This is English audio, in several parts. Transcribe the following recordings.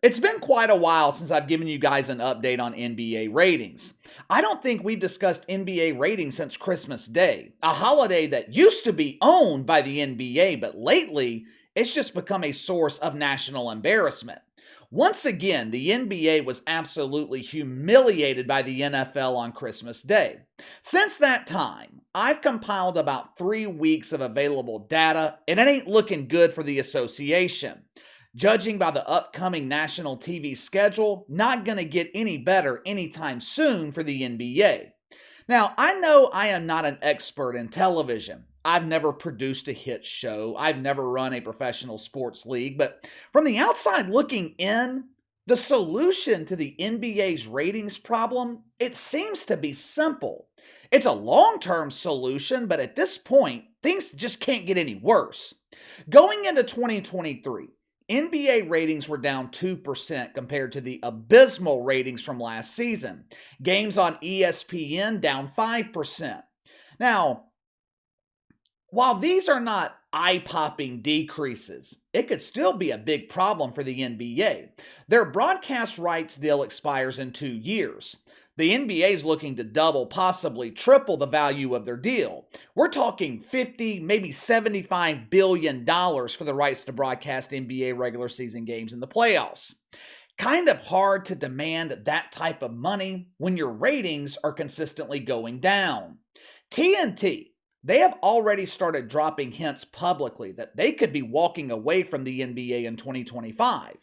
It's been quite a while since I've given you guys an update on NBA ratings. I don't think we've discussed NBA ratings since Christmas Day, a holiday that used to be owned by the NBA, but lately it's just become a source of national embarrassment. Once again, the NBA was absolutely humiliated by the NFL on Christmas Day. Since that time, I've compiled about 3 weeks of available data, and it ain't looking good for the association. Judging by the upcoming national TV schedule, not going to get any better anytime soon for the NBA. Now, I know I am not an expert in television. I've never produced a hit show. I've never run a professional sports league. But from the outside looking in, the solution to the NBA's ratings problem, it seems to be simple. It's a long-term solution, but at this point, things just can't get any worse. Going into 2023, NBA ratings were down 2% compared to the abysmal ratings from last season. Games on ESPN down 5%. Now, while these are not eye-popping decreases, it could still be a big problem for the NBA. Their broadcast rights deal expires in 2 years. The NBA is looking to double, possibly triple the value of their deal. We're talking $50, maybe $75 billion for the rights to broadcast NBA regular season games in the playoffs. Kind of hard to demand that type of money when your ratings are consistently going down. TNT, they have already started dropping hints publicly that they could be walking away from the NBA in 2025.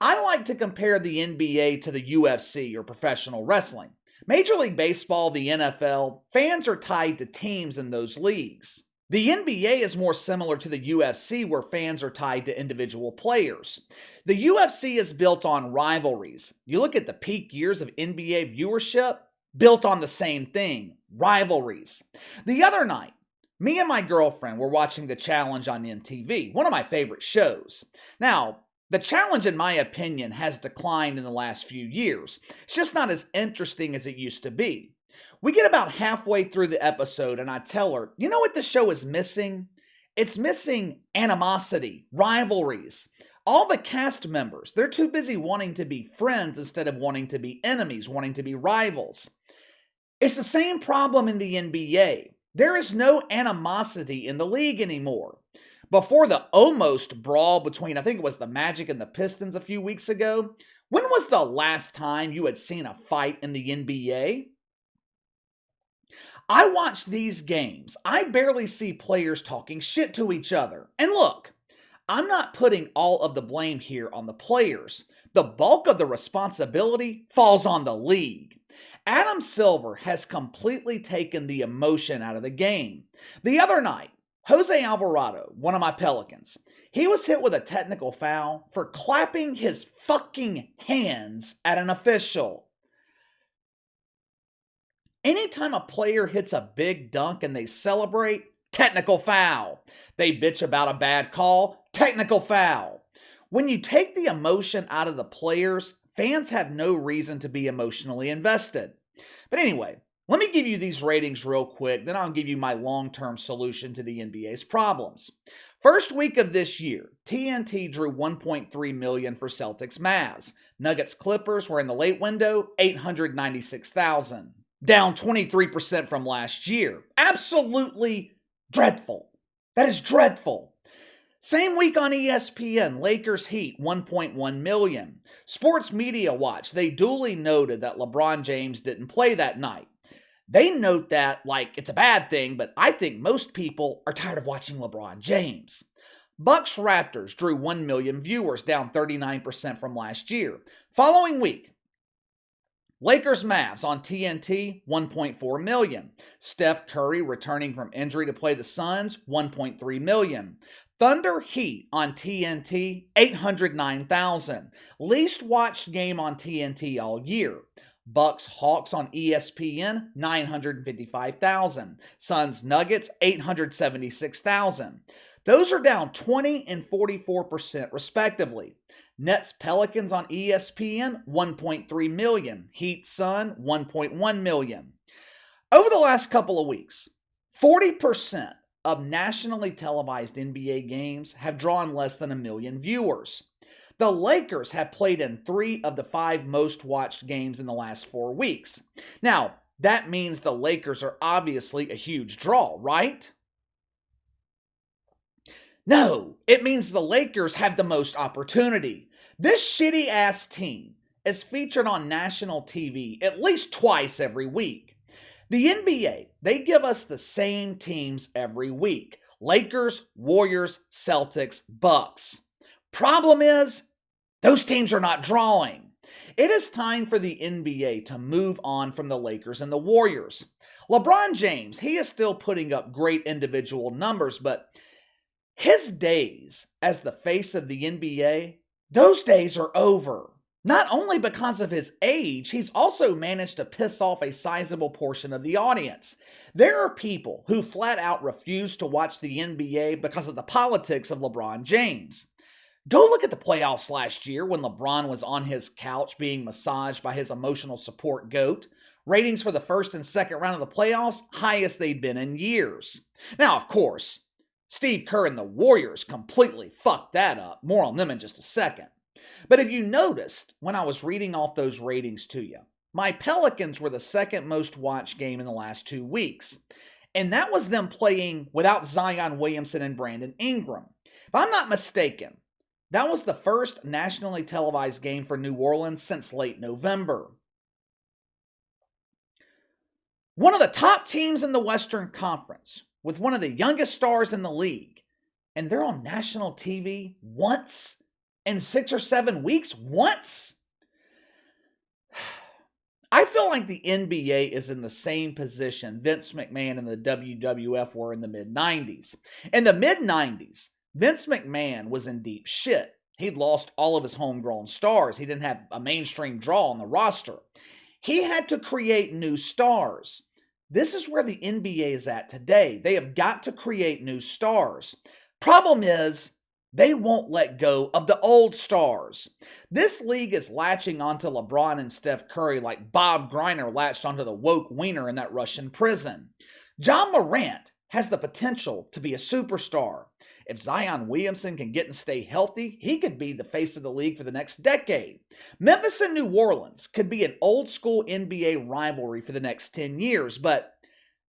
I like to compare the NBA to the UFC or professional wrestling. Major League Baseball, the NFL, fans are tied to teams in those leagues. The NBA is more similar to the UFC where fans are tied to individual players. The UFC is built on rivalries. You look at the peak years of NBA viewership, built on the same thing, rivalries. The other night, me and my girlfriend were watching The Challenge on MTV, one of my favorite shows. Now, The Challenge, in my opinion, has declined in the last few years. It's just not as interesting as it used to be. We get about halfway through the episode and I tell her, you know what the show is missing? It's missing animosity, rivalries. All the cast members, they're too busy wanting to be friends instead of wanting to be enemies, wanting to be rivals. It's the same problem in the NBA. There is no animosity in the league anymore. Before the almost brawl between, I think it was the Magic and the Pistons a few weeks ago, when was the last time you had seen a fight in the NBA? I watch these games. I barely see players talking shit to each other. And look, I'm not putting all of the blame here on the players. The bulk of the responsibility falls on the league. Adam Silver has completely taken the emotion out of the game. The other night, Jose Alvarado, one of my Pelicans, he was hit with a technical foul for clapping his fucking hands at an official. Anytime a player hits a big dunk and they celebrate, technical foul. They bitch about a bad call, technical foul. When you take the emotion out of the players, fans have no reason to be emotionally invested. But anyway, let me give you these ratings real quick, then I'll give you my long-term solution to the NBA's problems. First week of this year, TNT drew 1.3 million for Celtics Mavs. Nuggets Clippers were in the late window, 896,000. Down 23% from last year. Absolutely dreadful. That is dreadful. Same week on ESPN, Lakers Heat, 1.1 million. Sports Media Watch, they duly noted that LeBron James didn't play that night. They note that like it's a bad thing, but I think most people are tired of watching LeBron James. Bucks Raptors drew 1 million viewers, down 39% from last year. Following week, Lakers Mavs on TNT, 1.4 million. Steph Curry returning from injury to play the Suns, 1.3 million. Thunder Heat on TNT, 809,000. Least watched game on TNT all year. Bucks Hawks on ESPN, 955,000. Suns Nuggets, 876,000. Those are down 20 and 44% respectively. Nets Pelicans on ESPN, 1.3 million. Heat Sun, 1.1 million. Over the last couple of weeks, 40% of nationally televised NBA games have drawn less than 1 million viewers. The Lakers have played in 3 of the 5 most watched games in the last 4 weeks. Now, that means the Lakers are obviously a huge draw, right? No, it means the Lakers have the most opportunity. This shitty ass team is featured on national TV at least twice every week. The NBA, they give us the same teams every week. Lakers, Warriors, Celtics, Bucks. Problem is, those teams are not drawing. It is time for the NBA to move on from the Lakers and the Warriors. LeBron James, he is still putting up great individual numbers, but his days as the face of the NBA, those days are over. Not only because of his age, he's also managed to piss off a sizable portion of the audience. There are people who flat out refuse to watch the NBA because of the politics of LeBron James. Go look at the playoffs last year when LeBron was on his couch being massaged by his emotional support goat. Ratings for the first and second round of the playoffs, highest they'd been in years. Now, of course, Steve Kerr and the Warriors completely fucked that up. More on them in just a second. But if you noticed, when I was reading off those ratings to you, my Pelicans were the second most watched game in the last 2 weeks. And that was them playing without Zion Williamson and Brandon Ingram. If I'm not mistaken, that was the first nationally televised game for New Orleans since late November. One of the top teams in the Western Conference, with one of the youngest stars in the league, and they're on national TV once in 6 or 7 weeks? Once? I feel like the NBA is in the same position Vince McMahon and the WWF were in the mid-90s. In the mid-90s, Vince McMahon was in deep shit. He'd lost all of his homegrown stars. He didn't have a mainstream draw on the roster. He had to create new stars. This is where the NBA is at today. They have got to create new stars. Problem is, they won't let go of the old stars. This league is latching onto LeBron and Steph Curry like Bob Greiner latched onto the woke wiener in that Russian prison. John Morant has the potential to be a superstar. If Zion Williamson can get and stay healthy, he could be the face of the league for the next decade. Memphis and New Orleans could be an old school NBA rivalry for the next 10 years, but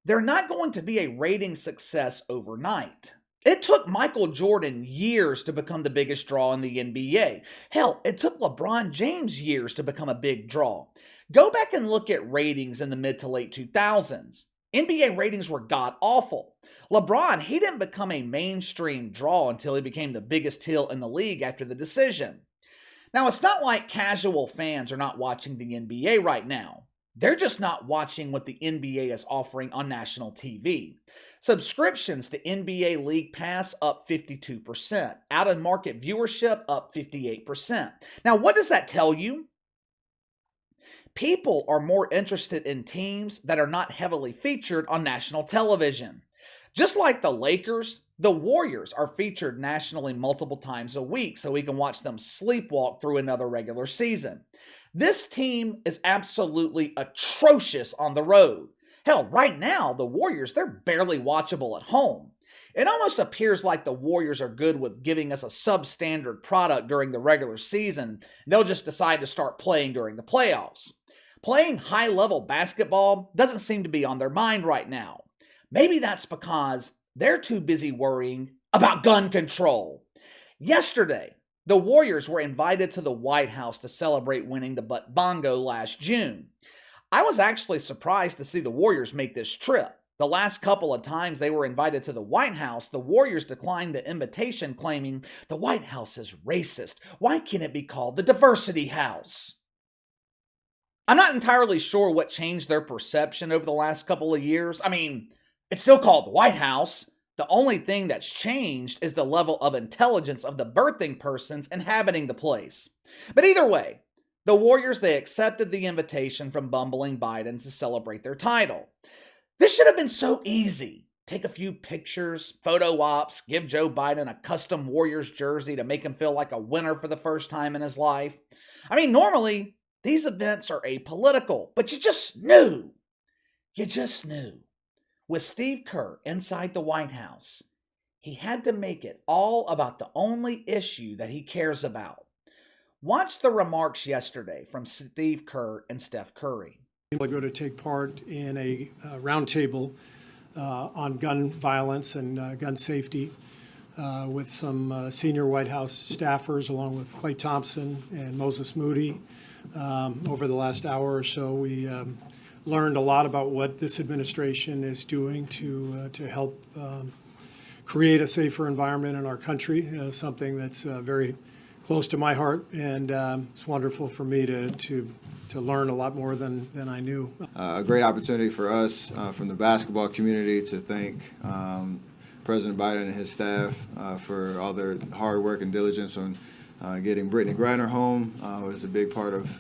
they're not going to be a rating success overnight. It took Michael Jordan years to become the biggest draw in the NBA. Hell, it took LeBron James years to become a big draw. Go back and look at ratings in the mid to late 2000s. NBA ratings were god-awful. LeBron, he didn't become a mainstream draw until he became the biggest heel in the league after the decision. Now, it's not like casual fans are not watching the NBA right now. They're just not watching what the NBA is offering on national TV. Subscriptions to NBA League Pass up 52%. Out-of-market viewership up 58%. Now, what does that tell you? People are more interested in teams that are not heavily featured on national television. Just like the Lakers, the Warriors are featured nationally multiple times a week so we can watch them sleepwalk through another regular season. This team is absolutely atrocious on the road. Hell, right now, the Warriors, they're barely watchable at home. It almost appears like the Warriors are good with giving us a substandard product during the regular season. They'll just decide to start playing during the playoffs. Playing high-level basketball doesn't seem to be on their mind right now. Maybe that's because they're too busy worrying about gun control. Yesterday, the Warriors were invited to the White House to celebrate winning the Butt Bongo last June. I was actually surprised to see the Warriors make this trip. The last couple of times they were invited to the White House, the Warriors declined the invitation, claiming the White House is racist. Why can't it be called the Diversity House? I'm not entirely sure what changed their perception over the last couple of years. I mean, it's still called the White House. The only thing that's changed is the level of intelligence of the birthing persons inhabiting the place. But either way, the Warriors, they accepted the invitation from bumbling Biden to celebrate their title. This should have been so easy. Take a few pictures, photo ops, give Joe Biden a custom Warriors jersey to make him feel like a winner for the first time in his life. I mean, normally, these events are apolitical, but you just knew. With Steve Kerr inside the White House, he had to make it all about the only issue that he cares about. Watch the remarks yesterday from Steve Kerr and Steph Curry. I go to take part in a roundtable on gun violence and gun safety with some senior White House staffers, along with Clay Thompson and Moses Moody. Over the last hour or so, we learned a lot about what this administration is doing to help create a safer environment in our country. Something that's very close to my heart, and it's wonderful for me to learn a lot more than I knew. A great opportunity for us from the basketball community to thank President Biden and his staff for all their hard work and diligence on getting Brittany Griner home. It was a big part of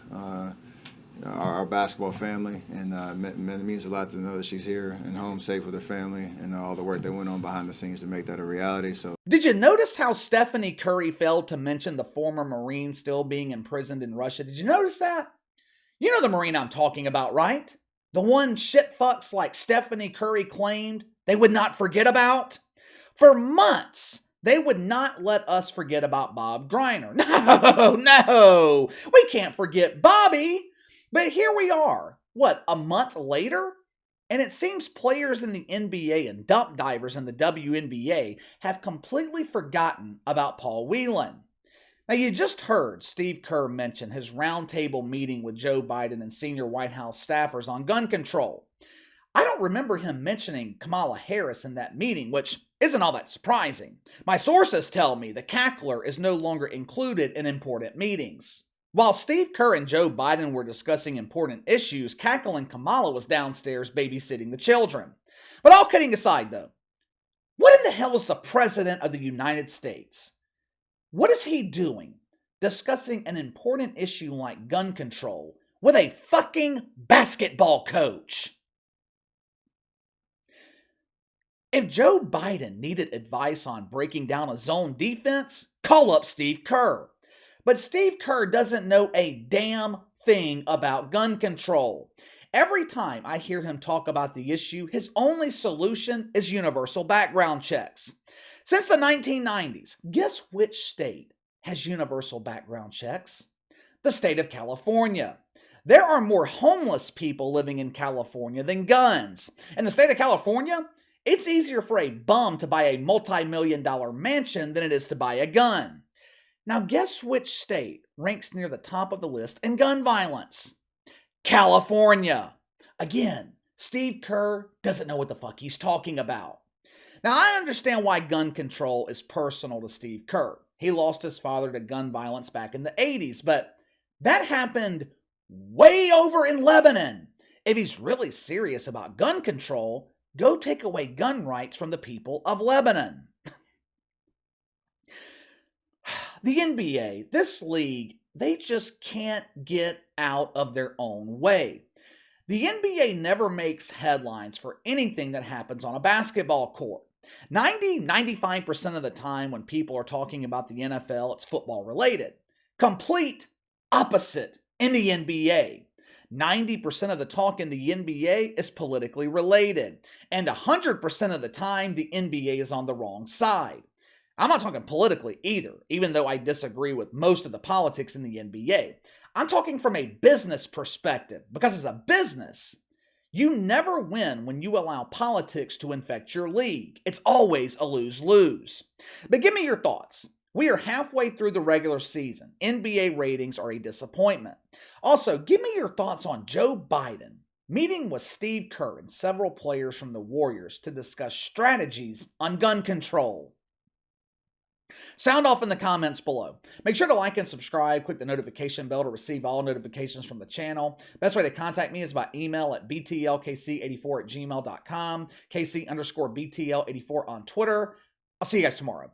our basketball family, and it means a lot to know that she's here and home safe with her family, and all the work that went on behind the scenes to make that a reality. So, did you notice how Stephanie Curry failed to mention the former Marine still being imprisoned in Russia? Did you notice that? You know the Marine I'm talking about, right? The one shit fucks like Stephanie Curry claimed they would not forget about? For months, they would not let us forget about Bob Griner. No, we can't forget Bobby. But here we are, a month later? And it seems players in the NBA and dump divers in the WNBA have completely forgotten about Paul Whelan. Now, you just heard Steve Kerr mention his roundtable meeting with Joe Biden and senior White House staffers on gun control. I don't remember him mentioning Kamala Harris in that meeting, which isn't all that surprising. My sources tell me the cackler is no longer included in important meetings. While Steve Kerr and Joe Biden were discussing important issues, cackling Kamala was downstairs babysitting the children. But all kidding aside, though, what in the hell is the President of the United States? What is he doing discussing an important issue like gun control with a fucking basketball coach? If Joe Biden needed advice on breaking down a zone defense, call up Steve Kerr. But Steve Kerr doesn't know a damn thing about gun control. Every time I hear him talk about the issue, his only solution is universal background checks. Since the 1990s, guess which state has universal background checks? The state of California. There are more homeless people living in California than guns. In the state of California, it's easier for a bum to buy a multi-million-dollar mansion than it is to buy a gun. Now, guess which state ranks near the top of the list in gun violence? California. Again, Steve Kerr doesn't know what the fuck he's talking about. Now, I understand why gun control is personal to Steve Kerr. He lost his father to gun violence back in the 80s, but that happened way over in Lebanon. If he's really serious about gun control, go take away gun rights from the people of Lebanon. The NBA, this league, they just can't get out of their own way. The NBA never makes headlines for anything that happens on a basketball court. 95% of the time when people are talking about the NFL, it's football related. Complete opposite in the NBA. 90% of the talk in the NBA is politically related. And 100% of the time, the NBA is on the wrong side. I'm not talking politically either, even though I disagree with most of the politics in the NBA. I'm talking from a business perspective, because as a business, you never win when you allow politics to infect your league. It's always a lose-lose. But give me your thoughts. We are halfway through the regular season. NBA ratings are a disappointment. Also, give me your thoughts on Joe Biden meeting with Steve Kerr and several players from the Warriors to discuss strategies on gun control. Sound off in the comments below. Make sure to like and subscribe. Click the notification bell to receive all notifications from the channel. Best way to contact me is by email at btlkc84@gmail.com, KC_BTL84 on Twitter. I'll see you guys tomorrow.